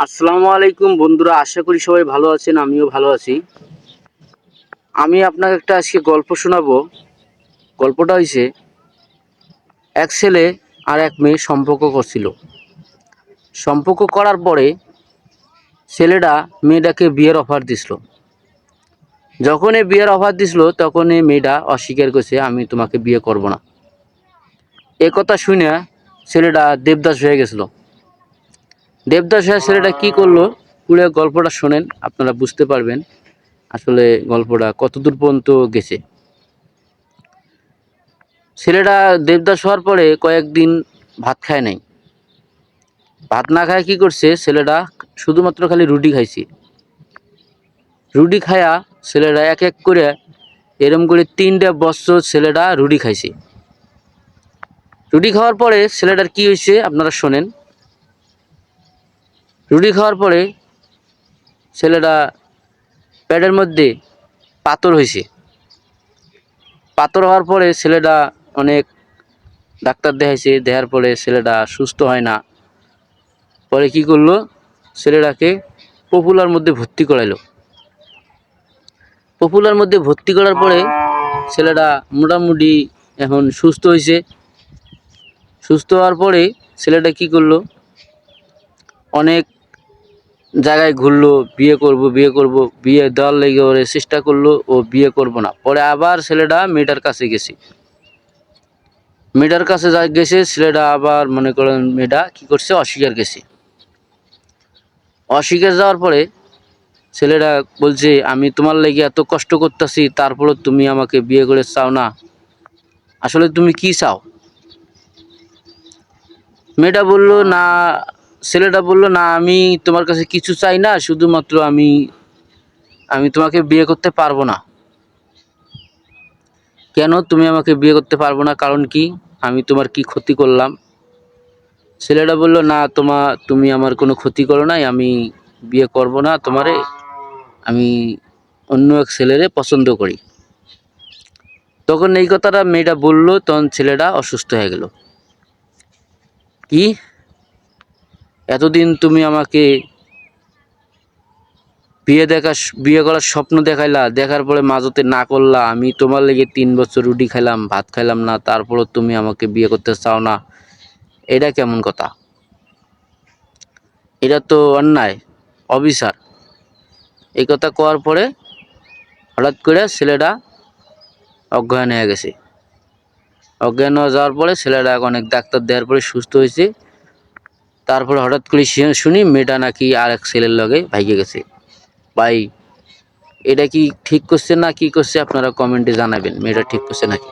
আসসালামু আলাইকুম বন্ধুরা, আশা করি সবাই ভালো আছেন। আমিও ভালো আছি। আমি আপনাকে একটা আজকে গল্প শোনাবো। গল্পটা হয়েছে, এক ছেলে আর এক মেয়ে সম্পর্ক করছিল। সম্পর্ক করার পরে ছেলেটা মেয়েটাকে বিয়ের অফার দিছিল। যখন এই বিয়ের অফার দিছিল তখন এই মেয়েটা অস্বীকার করছে, আমি তোমাকে বিয়ে করব না। এ কথা শুনে ছেলেটা দেবদাস হয়ে গেছিল। দেবদাস হয়ে ছেলেটা কি করলো, পুরো গল্পটা শোনেন, আপনারা বুঝতে পারবেন আসলে গল্পটা কতদূর পর্যন্ত গেছে। ছেলেটা দেবদাস হওয়ার পরে কয়েকদিন ভাত খায় নাই। ভাত না খায় কি করছে, ছেলেটা শুধুমাত্র খালি রুটি খাইছে। রুটি খায়া ছেলেটা এক এক করে এরম করে 3টা বছর ছেলেটা রুটি খাইছে। রুটি খাওয়ার পরে ছেলেটার কি হয়েছে আপনারা শোনেন। রুটি খাওয়ার পরে ছেলেটা পেটের মধ্যে পাথর হয়েছে। পাথর হওয়ার পরে ছেলেটা অনেক ডাক্তার দেখাইছে, দেখার পরে ছেলেটা সুস্থ হয় না। পরে কি করলো, ছেলেটাকে পপুলার মধ্যে ভর্তি করাইলো। পপুলার মধ্যে ভর্তি করার পরে ছেলেটা মোটামুটি এখন সুস্থ হয়েছে। সুস্থ হওয়ার পরে ছেলেটা কি করলো, অনেক জায়গায় ঘুরলো, বিয়ে করব বিয়ে করব, বিয়ে দেওয়ার লেগে ওরে চেষ্টা করলো, ও বিয়ে করব না। পরে আবার ছেলেটা মেয়েটার কাছে গেছে। মেয়েটার কাছে যা গেছে ছেলেটা আবার মনে করেন মেয়েটা কি করছে, অস্বীকার গেছে। অস্বীকার যাওয়ার পরে ছেলেটা বলছে, আমি তোমার লেগে এত কষ্ট করতেছি, তারপরে তুমি আমাকে বিয়ে করে চাও না, আসলে তুমি কি চাও? মেয়েটা বলল না, ছেলেটা বলল না, আমি তোমার কাছে কিছু চাই না, শুধুমাত্র আমি আমি তোমাকে বিয়ে করতে পারবো না। কেন তুমি আমাকে বিয়ে করতে পারবো না, কারণ কি? আমি তোমার কি ক্ষতি করলাম? ছেলেটা বলল না, তুমি আমার কোনো ক্ষতি করো নাই, আমি বিয়ে করব না তোমারে, আমি অন্য এক ছেলেরে পছন্দ করি। তখন এই কথাটা মেয়েটা বলল, তখন ছেলেটা অসুস্থ হয়ে গেল। কি, এতদিন তুমি আমাকে বিয়ে করার স্বপ্ন দেখাইলা, দেখার পরে মাঝতে না করলা, আমি তোমার লেগে 3 বছর রুটি খাইলাম, ভাত খাইলাম না, তারপরও তুমি আমাকে বিয়ে করতে চাও না, এটা কেমন কথা? এটা তো অন্যায়, অবিচার। এই কথা কওয়ার পরে হঠাৎ করে ছেলেটা অজ্ঞান হয়ে গেছে। অজ্ঞান হয়ে যাওয়ার পরে ছেলেটা অনেক ডাক্তার দেওয়ার পরে সুস্থ হয়েছে। তারপরে হঠাৎ করে শুনি মেয়েটা নাকি আর এক ছেলের লগে ভাইগে গেছে। ভাই, এটা কি ঠিক করছে না কি করছে, আপনারা কমেন্টে জানাবেন, মেয়েটা ঠিক করছে নাকি।